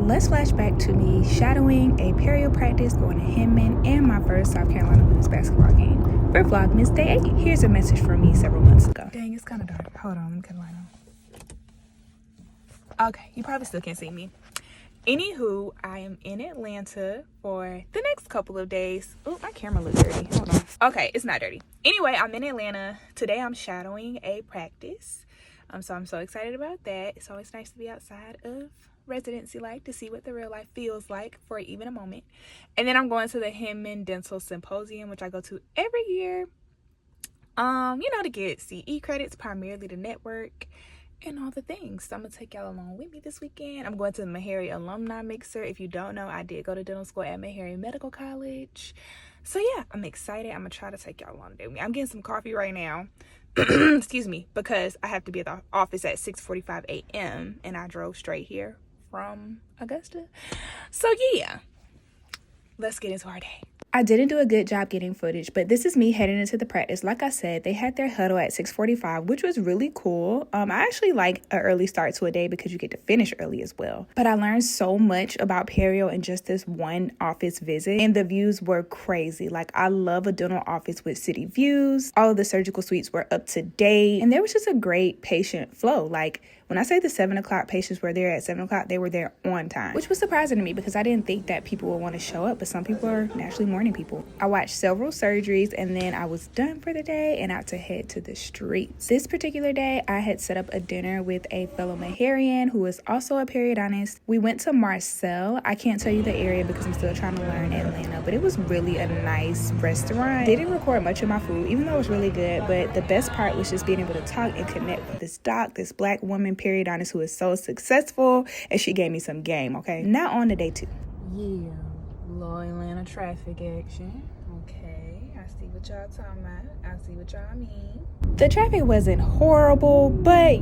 let's flash back to me shadowing a perio practice, going to Hinman, and my first South Carolina women's basketball game for Vlogmas Day 8. Here's a message from me several months ago. Dang, it's kind of dark. Hold on, let me cut the light on. Okay, you probably still can't see me. Anywho, I am in Atlanta for the next couple of days. Oh, my camera looks dirty. Hold on. Okay, it's not dirty. Anyway, I'm in Atlanta. Today I'm shadowing a practice. So I'm so excited about that. It's always nice to be outside of residency life to see what the real life feels like for even a moment. And then I'm going to the Hinman Dental Symposium, which I go to every year. To get CE credits, primarily to network and all the things. So I'm gonna take y'all along with me this weekend. I'm going to the Meharry alumni mixer. If you don't know, I did go to dental school at Meharry Medical College. So yeah, I'm excited. I'm gonna try to take y'all along today with me. I'm getting some coffee right now. Excuse me, because I have to be at the office at 6:45 a.m. and I drove straight here from Augusta. So yeah, let's get into our day. I didn't do a good job getting footage, but this is me heading into the practice. Like I said, they had their huddle at 6:45, which was really cool. I actually like an early start to a day because you get to finish early as well. But I learned so much about perio in just this one office visit, and the views were crazy. Like, I love a dental office with city views. All of the surgical suites were up to date, and there was just a great patient flow. Like, when I say the 7 o'clock patients were there at 7 o'clock, they were there on time, which was surprising to me because I didn't think that people would want to show up, but some people are naturally morning people. I watched several surgeries and then I was done for the day and out to head to the streets. This particular day, I had set up a dinner with a fellow Meharrian who is also a periodontist. We went to Marcel. I can't tell you the area because I'm still trying to learn Atlanta, but it was really a nice restaurant. Didn't record much of my food, even though it was really good, but the best part was just being able to talk and connect with this doc, this black woman periodontist who is so successful, and she gave me some game. Okay, now on to day 2. Yeah, little Atlanta traffic action. Okay, I see what y'all talking about. I see what y'all mean. The traffic wasn't horrible, but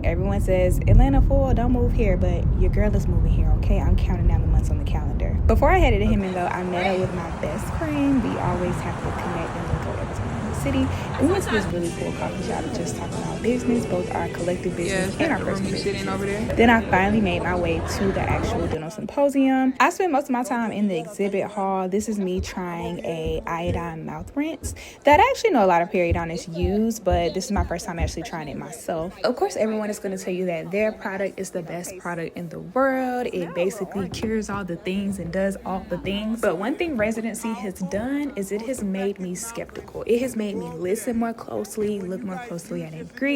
everyone says Atlanta full, don't move here, but your girl is moving here. Okay, I'm counting down the months on the calendar. Before I headed to Hinman though, I met up with my best friend. We always have to connect and link up every time we're in the city. We went to this really cool coffee shop to just talk about business, both our collective business and our personal business. Over there. Then I finally made my way to the actual dental symposium. I spent most of my time in the exhibit hall. This is me trying a iodine mouth rinse that I actually know a lot of periodontists use, but this is my first time actually trying it myself. Of course, everyone is going to tell you that their product is the best product in the world. It basically cures all the things and does all the things. But one thing residency has done is it has made me skeptical. It has made me listen more closely, look more closely at ingredients,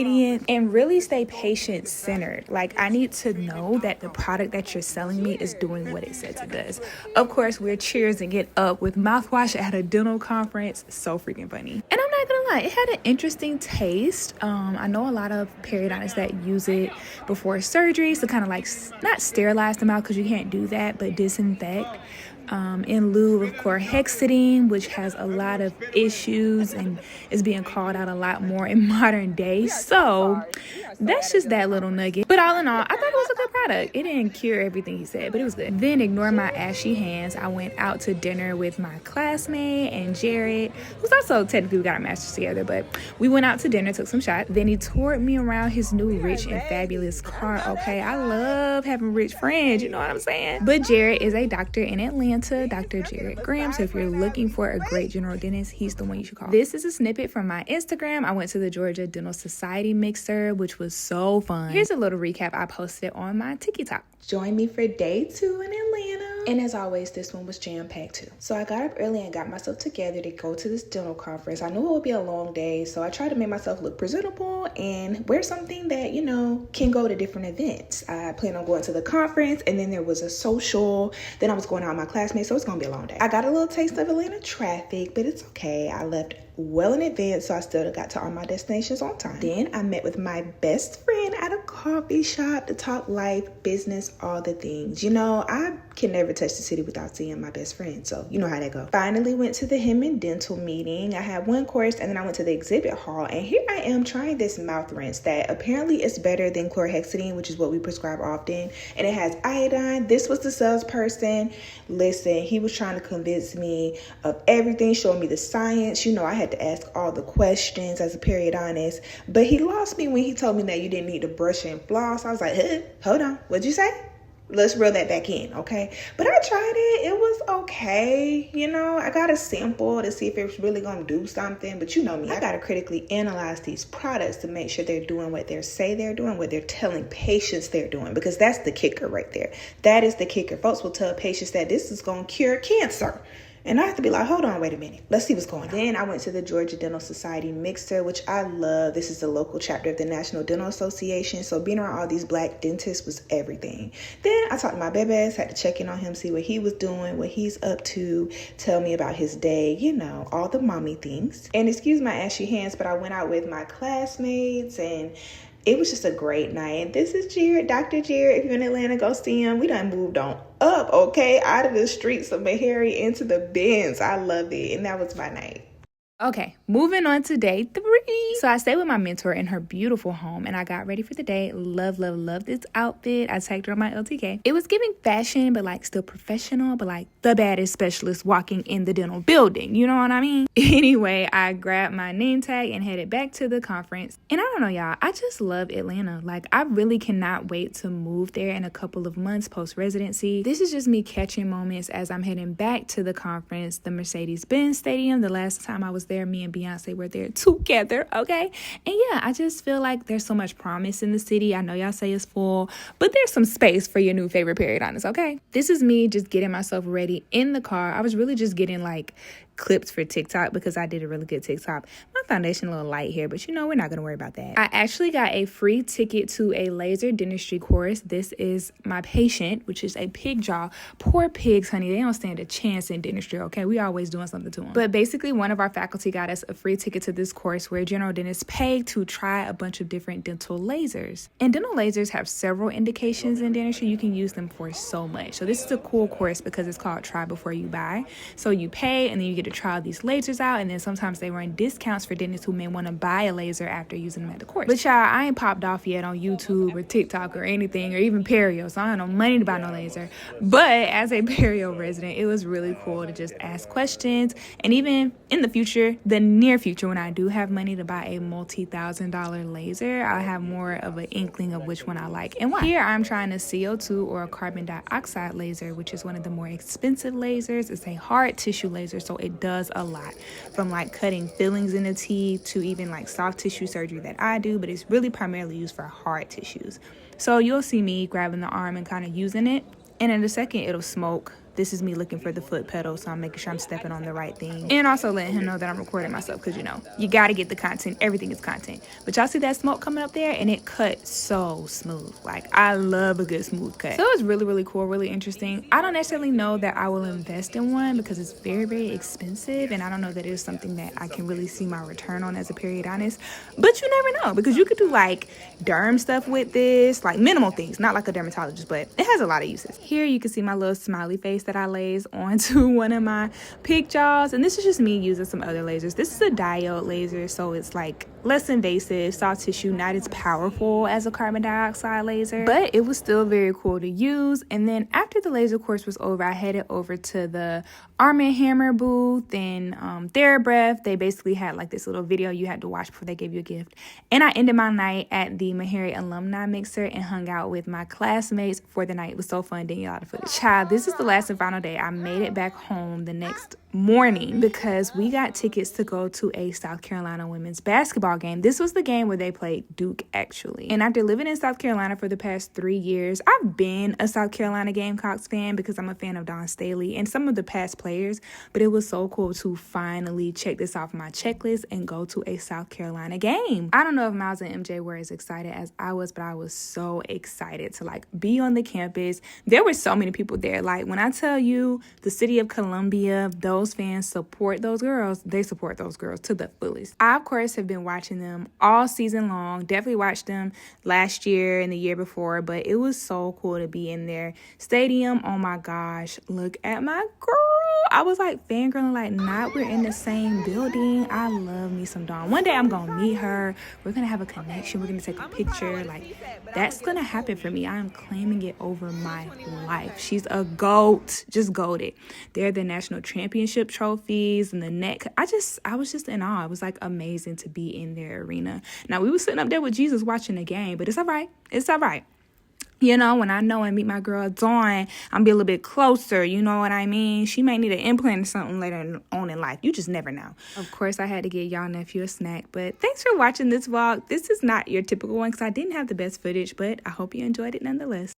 and really stay patient-centered. Like, I need to know that the product that you're selling me is doing what it says it does. Of course, we're cheersing it up with mouthwash at a dental conference. So freaking funny. And I'm not gonna lie, it had an interesting taste. I know a lot of periodontists that use it before surgeries to kind of like not sterilize the mouth, because you can't do that, but disinfect. In lieu of chlorhexidine, which has a lot of issues and is being called out a lot more in modern day. So that's just that little nugget. But all in all, I thought it was a good product. It didn't cure everything he said, but it was good. Then, ignore my ashy hands, I went out to dinner with my classmate and Jared, who's also technically, we got our masters together, but we went out to dinner, took some shots. Then he toured me around his new rich and fabulous car. Okay, I love having rich friends, you know what I'm saying? But Jared is a doctor in Atlanta, Dr. Jared Graham. So if you're looking for a great general dentist, he's the one you should call. This is a snippet from my Instagram. I went to the Georgia Dental Society mixer, which was so fun. Here's a little recap I posted on my TikTok. Join me for day 2 in Atlanta. And as always, this one was jam-packed too. So I got up early and got myself together to go to this dental conference. I knew it would be a long day, so I tried to make myself look presentable and wear something that, can go to different events. I planned on going to the conference, and then there was a social. Then I was going out with my classmates, so it's gonna be a long day. I got a little taste of Atlanta traffic, but it's okay. I left well in advance, so I still got to all my destinations on time. Then I met with my best friend at a coffee shop to talk life, business, all the things. I can never touch the city without seeing my best friend, so you know how that goes. Finally went to the Hinman dental meeting. I had one course, and then I went to the exhibit hall, and here I am trying this mouth rinse that apparently is better than chlorhexidine, which is what we prescribe often, and it has iodine. This was the salesperson. Listen, he was trying to convince me of everything, showing me the science. I had to ask all the questions as a periodontist, but he lost me when he told me that you didn't need to brush and floss. I was like, hold on, what'd you say? Let's reel that back in, okay? But I tried it. It was okay. You know, I got a sample to see if it's really going to do something. But you know me, I got to critically analyze these products to make sure they're doing what they say they're doing, what they're telling patients they're doing. Because that's the kicker right there. That is the kicker. Folks will tell patients that this is going to cure cancer. And I have to be like, hold on, wait a minute. Let's see what's going on. Then I went to the Georgia Dental Society mixer, which I love. This is the local chapter of the National Dental Association. So being around all these black dentists was everything. Then I talked to my babies, had to check in on him, see what he was doing, what he's up to, tell me about his day, you know, all the mommy things. And excuse my ashy hands, but I went out with my classmates and it was just a great night. And this is Jared, Dr. Jared. If you're in Atlanta, go see him. We done moved on up, okay? Out of the streets of Meharry into the Benz. I loved it. And that was my night. Okay, moving on to day 3. So I stayed with my mentor in her beautiful home and I got ready for the day. Love this outfit. I tagged her on my LTK. It was giving fashion, but like still professional, but like the baddest specialist walking in the dental building. You know what I mean? Anyway, I grabbed my name tag and headed back to the conference. And I don't know, y'all, I just love Atlanta. Like, I really cannot wait to move there in a couple of months post-residency. This is just me catching moments as I'm heading back to the conference, the Mercedes-Benz Stadium. The last time I was there, me and Beyonce were there together, okay? And yeah, I just feel like there's so much promise in the city. I know y'all say it's full, but there's some space for your new favorite periodontist, okay? This is me just getting myself ready in the car. I was really just getting like clips for TikTok because I did a really good TikTok. My foundation a little light here, but you know, we're not gonna worry about that. I actually got a free ticket to a laser dentistry course. This is my patient, which is a pig jaw. Poor pigs, honey, they don't stand a chance in dentistry, okay? We always doing something to them. But basically, one of our faculty got us a free ticket to this course where general dentists pay to try a bunch of different dental lasers. And dental lasers have several indications in dentistry. You can use them for so much. So this is a cool course because it's called Try Before You Buy. So you pay and then you get to try these lasers out, and then sometimes they run discounts for dentists who may want to buy a laser after using them at the course. But y'all, I ain't popped off yet on YouTube or TikTok or anything, or even perio, so I don't have no money to buy no laser. But as a perio resident, it was really cool to just ask questions. And even in the future, the near future, when I do have money to buy a multi-$1,000 laser, I'll have more of an inkling of which one I like and why. Here I'm trying a CO2 or a carbon dioxide laser, which is one of the more expensive lasers. It's a hard tissue laser, so it does a lot, from like cutting fillings in the teeth to even like soft tissue surgery that I do, but it's really primarily used for hard tissues. So you'll see me grabbing the arm and kind of using it, and in a second it'll smoke. This is me looking for the foot pedal, so I'm making sure I'm stepping on the right thing. And also letting him know that I'm recording myself, because, you know, you got to get the content. Everything is content. But y'all see that smoke coming up there? And it cut so smooth. Like, I love a good smooth cut. So it was really, really cool, really interesting. I don't necessarily know that I will invest in one because it's very, very expensive. And I don't know that it's something that I can really see my return on as a periodontist. But you never know, because you could do, like, derm stuff with this. Like, minimal things. Not like a dermatologist, but it has a lot of uses. Here you can see my little smiley face that I lays onto one of my pig jaws, and this is just me using some other lasers. This is a diode laser, so it's like less invasive, soft tissue, not as powerful as a carbon dioxide laser, but it was still very cool to use. And then after the laser course was over, I headed over to the Arm & Hammer booth and TheraBreath. They basically had like this little video you had to watch before they gave you a gift. And I ended my night at the Meharry Alumni Mixer and hung out with my classmates for the night. It was so fun getting a lot of footage. Child, this is the last and final day. I made it back home the next morning because we got tickets to go to a South Carolina women's basketball game. This was the game where they played Duke, actually. And after living in South Carolina for the past 3 years, I've been a South Carolina Gamecocks fan because I'm a fan of Dawn Staley and some of the past players, but it was so cool to finally check this off my checklist and go to a South Carolina game. I don't know if Miles and MJ were as excited as I was, but I was so excited to like be on the campus. There were so many people there. Like, when I tell you the city of Columbia, those fans support those girls, they support those girls to the fullest. I, of course, have been watching them all season long. Definitely watched them last year and the year before, but it was so cool to be in their stadium. Oh my gosh, look at my girl. I was like fangirling, like, not we're in the same building. I love me some Dawn. One day I'm gonna meet her. We're gonna have a connection. We're gonna take a picture. Like, that's gonna happen for me. I am claiming it over my life. She's a GOAT, just goated. They're the national championship trophies and the neck. I was just in awe. It was like amazing to be in their arena. Now, we were sitting up there with Jesus watching the game, but it's all right. It's all right. You know, when I know and meet my girl Dawn, I'm be a little bit closer. You know what I mean? She may need an implant or something later on in life. You just never know. Of course, I had to get y'all nephew a snack. But thanks for watching this vlog. This is not your typical one because I didn't have the best footage, but I hope you enjoyed it nonetheless.